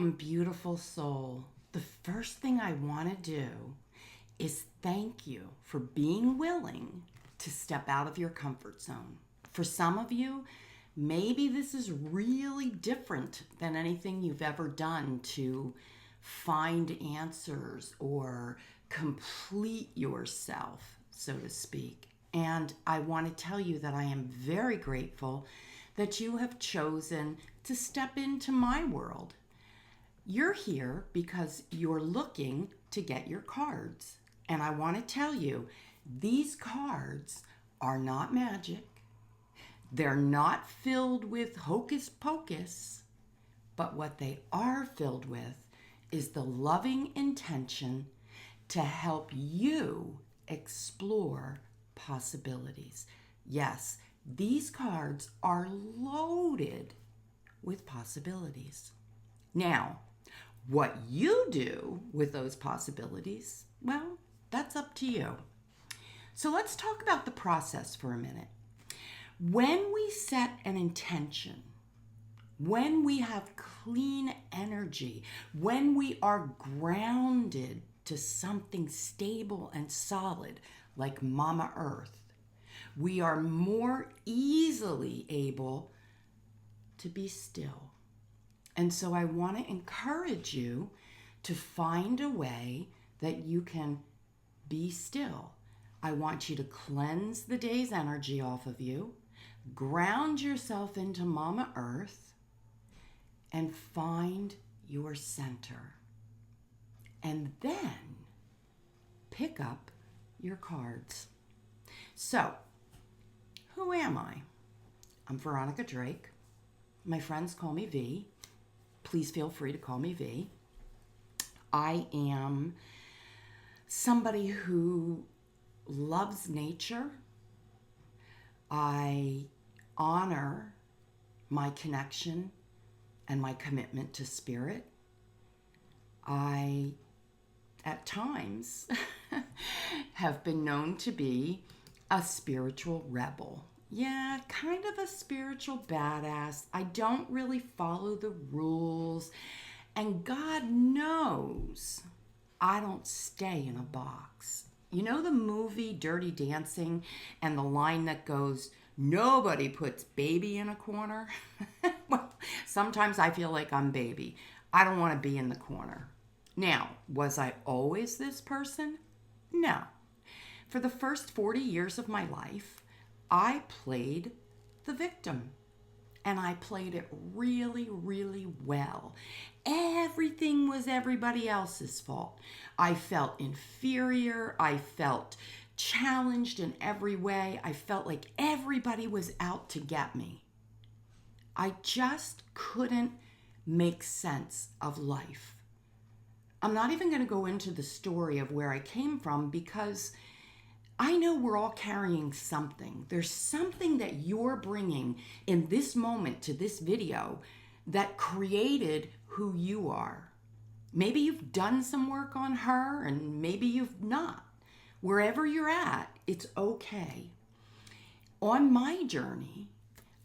Beautiful soul. The first thing I want to do is thank you for being willing to step out of your comfort zone. For some of you, maybe this is really different than anything you've ever done to find answers or complete yourself, so to speak. And I want to tell you that I am very grateful that you have chosen to step into my world. You're here because you're looking to get your cards. And I want to tell you, these cards are not magic. They're not filled with hocus pocus. But what they are filled with is the loving intention to help you explore possibilities. Yes, these cards are loaded with possibilities. Now, what you do with those possibilities, well, that's up to you. So let's talk about the process for a minute. When we set an intention, when we have clean energy, when we are grounded to something stable and solid like Mama Earth, we are more easily able to be still. And so I want to encourage you to find a way that you can be still. I want you to cleanse the day's energy off of you, ground yourself into Mama Earth, and find your center. And then pick up your cards. So, who am I? I'm Veronica Drake. My friends call me V. Please feel free to call me V. I am somebody who loves nature. I honor my connection and my commitment to spirit. I, at times, have been known to be a spiritual rebel. Yeah, kind of a spiritual badass. I don't really follow the rules. And God knows I don't stay in a box. You know the movie Dirty Dancing and the line that goes, "Nobody puts baby in a corner"? Well, sometimes I feel like I'm baby. I don't want to be in the corner. Now, was I always this person? No. For the first 40 years of my life, I played the victim, and I played it really, really well. Everything was everybody else's fault. I felt inferior. I felt challenged in every way. I felt like everybody was out to get me. I just couldn't make sense of life. I'm not even going to go into the story of where I came from because I know we're all carrying something. There's something that you're bringing in this moment to this video that created who you are. Maybe you've done some work on her and maybe you've not. Wherever you're at, it's okay. On my journey,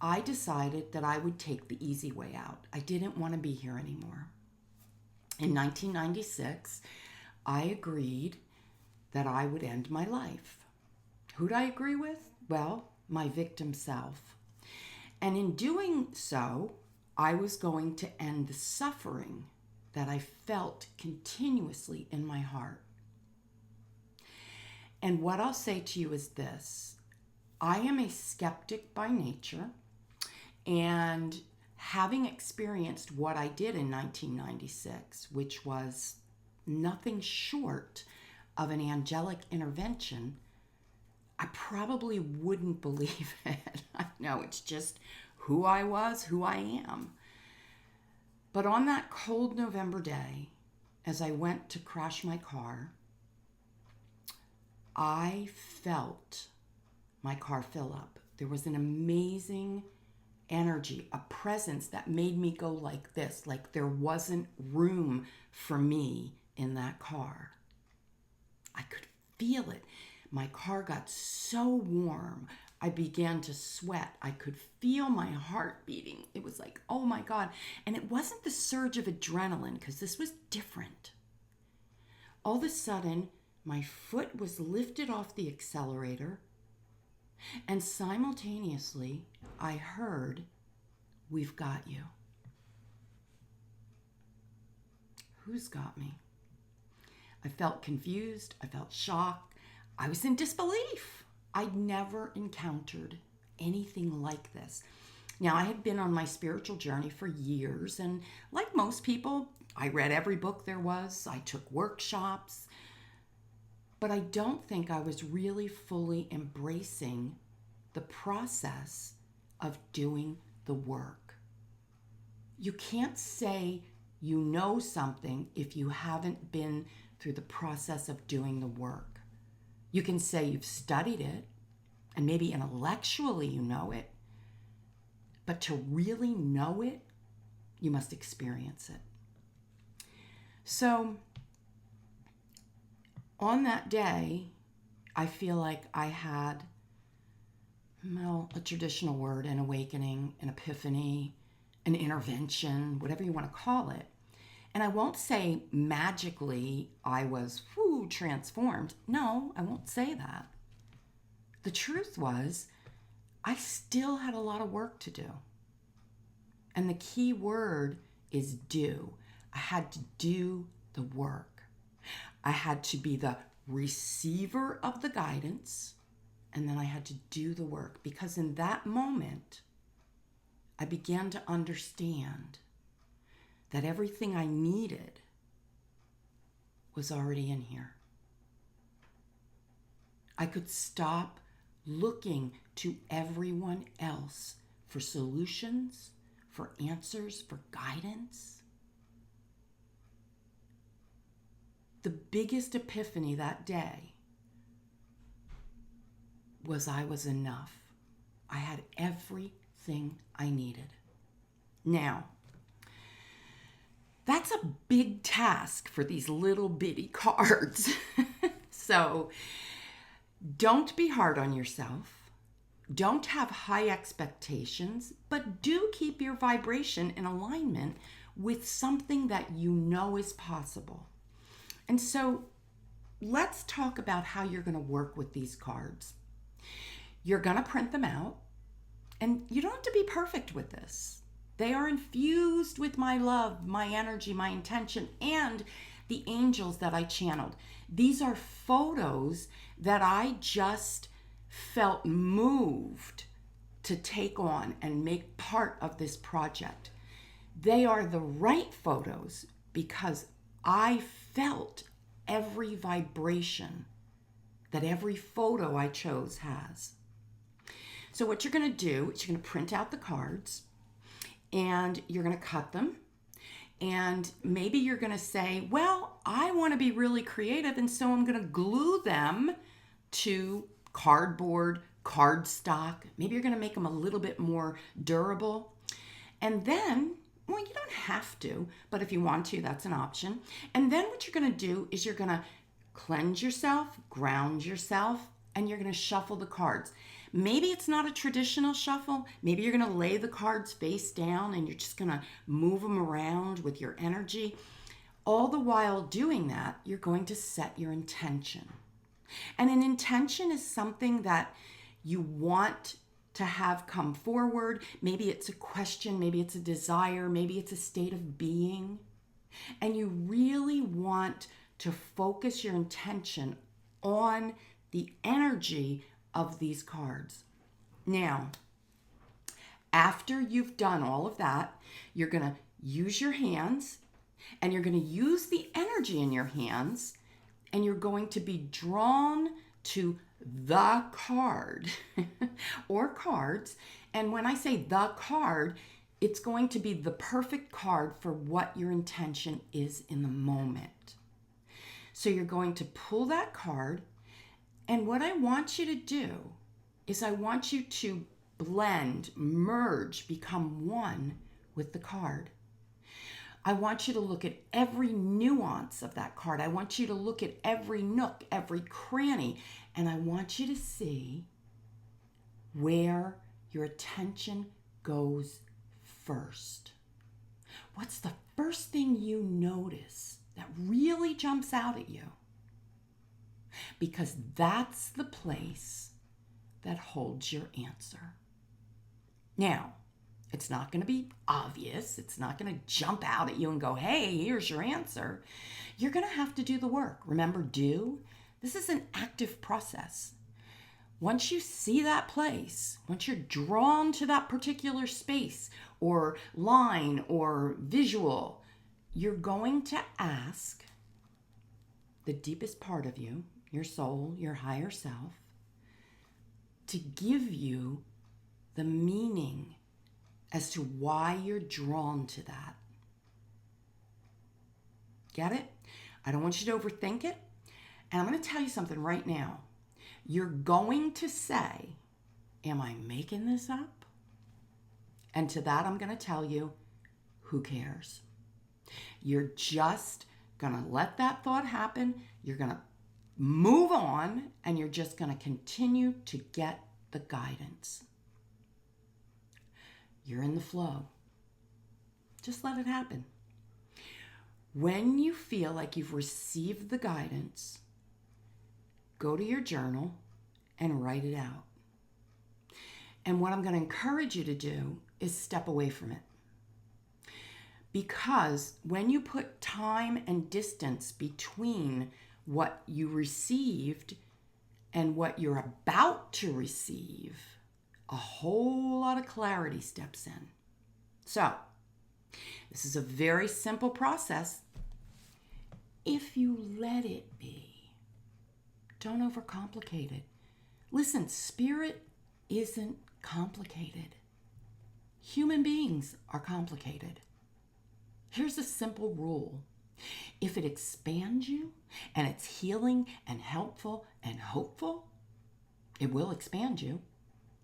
I decided that I would take the easy way out. I didn't want to be here anymore. In 1996, I agreed that I would end my life. Who'd I agree with? Well, my victim self. And in doing so, I was going to end the suffering that I felt continuously in my heart. And what I'll say to you is this. I am a skeptic by nature, and having experienced what I did in 1996, which was nothing short of an angelic intervention, I probably wouldn't believe it. I know, it's just who I was, who I am. But on that cold November day, as I went to crash my car, I felt my car fill up. There was an amazing energy, a presence that made me go like this, like there wasn't room for me in that car. I could feel it. My car got so warm. I began to sweat. I could feel my heart beating. It was like, oh my God. And it wasn't the surge of adrenaline, because this was different. All of a sudden, my foot was lifted off the accelerator, and simultaneously, I heard, "We've got you." Who's got me? I felt confused. I felt shocked. I was in disbelief. I'd never encountered anything like this. Now, I had been on my spiritual journey for years, and like most people, I read every book there was. I took workshops, but I don't think I was really fully embracing the process of doing the work. You can't say you know something if you haven't been through the process of doing the work. You can say you've studied it, and maybe intellectually you know it, but to really know it, you must experience it. So on that day, I feel like I had, a traditional word, an awakening, an epiphany, an intervention, whatever you want to call it. And I won't say magically I was transformed. No, I won't say that. The truth was, I still had a lot of work to do. And the key word is do. I had to do the work. I had to be the receiver of the guidance, and then I had to do the work, because in that moment, I began to understand that everything I needed was already in here. I could stop looking to everyone else for solutions, for answers, for guidance. The biggest epiphany that day was I was enough. I had everything I needed. Now, that's a big task for these little bitty cards. So don't be hard on yourself. Don't have high expectations, but do keep your vibration in alignment with something that you know is possible. And so let's talk about how you're going to work with these cards. You're going to print them out, and you don't have to be perfect with this. They are infused with my love, my energy, my intention, and the angels that I channeled. These are photos that I just felt moved to take on and make part of this project. They are the right photos because I felt every vibration that every photo I chose has. So what you're going to do is you're going to print out the cards, and you're going to cut them. And maybe you're going to say, well, I want to be really creative, and so I'm going to glue them to cardboard, cardstock. Maybe you're going to make them a little bit more durable. And then, well, you don't have to, but if you want to, that's an option. And then what you're going to do is you're going to cleanse yourself, ground yourself, and you're going to shuffle the cards. Maybe it's not a traditional shuffle. Maybe you're going to lay the cards face down and you're just going to move them around with your energy. All the while doing that, you're going to set your intention. And an intention is something that you want to have come forward. Maybe it's a question, maybe it's a desire, maybe it's a state of being. And you really want to focus your intention on the energy of these cards. Now, after you've done all of that, you're going to use your hands, and you're going to use the energy in your hands, and you're going to be drawn to the card or cards. And when I say the card, it's going to be the perfect card for what your intention is in the moment. So you're going to pull that card, and what I want you to do is I want you to blend, merge, become one with the card. I want you to look at every nuance of that card. I want you to look at every nook, every cranny, and I want you to see where your attention goes first. What's the first thing you notice that really jumps out at you? Because that's the place that holds your answer. Now, it's not going to be obvious. It's not going to jump out at you and go, hey, here's your answer. You're going to have to do the work. Remember, this is an active process. Once you see that place, once you're drawn to that particular space or line or visual, you're going to ask the deepest part of you, your soul, your higher self, to give you the meaning as to why you're drawn to that. Get it? I don't want you to overthink it. And I'm going to tell you something right now. You're going to say, am I making this up? And to that, I'm going to tell you, who cares? You're just going to let that thought happen. You're going to move on, and you're just going to continue to get the guidance. You're in the flow. Just let it happen. When you feel like you've received the guidance, go to your journal and write it out. And what I'm going to encourage you to do is step away from it. Because when you put time and distance between what you received and what you're about to receive, a whole lot of clarity steps in. So, this is a very simple process if you let it be. Don't overcomplicate it. Listen, spirit isn't complicated. Human beings are complicated. Here's a simple rule. If it expands you and it's healing and helpful and hopeful, it will expand you.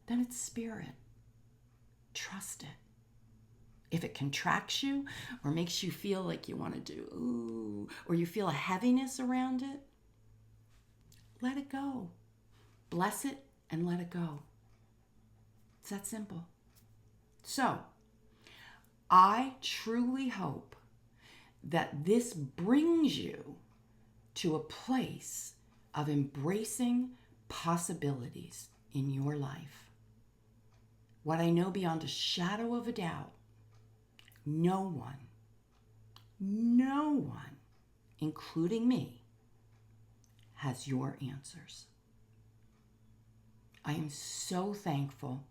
Then it's spirit. Trust it. If it contracts you or makes you feel like you want to do, ooh, or you feel a heaviness around it, let it go. Bless it and let it go. It's that simple. So, I truly hope that this brings you to a place of embracing possibilities in your life. What I know beyond a shadow of a doubt, no one, including me, has your answers. I am so thankful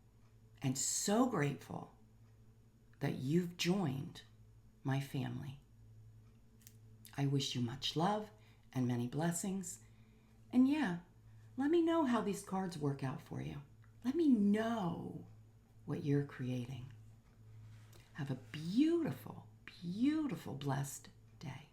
and so grateful that you've joined my family. I wish you much love and many blessings. And yeah, let me know how these cards work out for you. Let me know what you're creating. Have a beautiful, beautiful, blessed day.